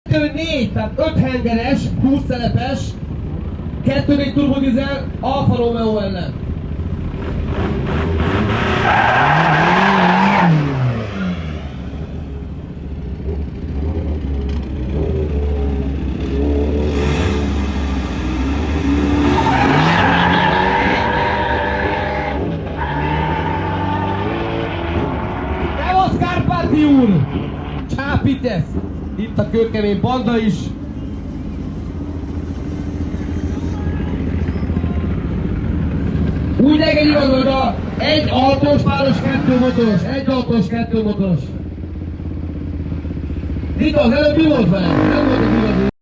4, tehát 5 hengeres, 20 szelepes, 2.4 turbodizel Alfa Romeo ellen. Úr! Csápítesz! Itt a kőkemény banda is. Úgy legyen igaz, hogy egy autós, páros, 2 motoros. Egy autós, 2 motoros. Itt az előbb mi volt velem? Nem volt az igazi.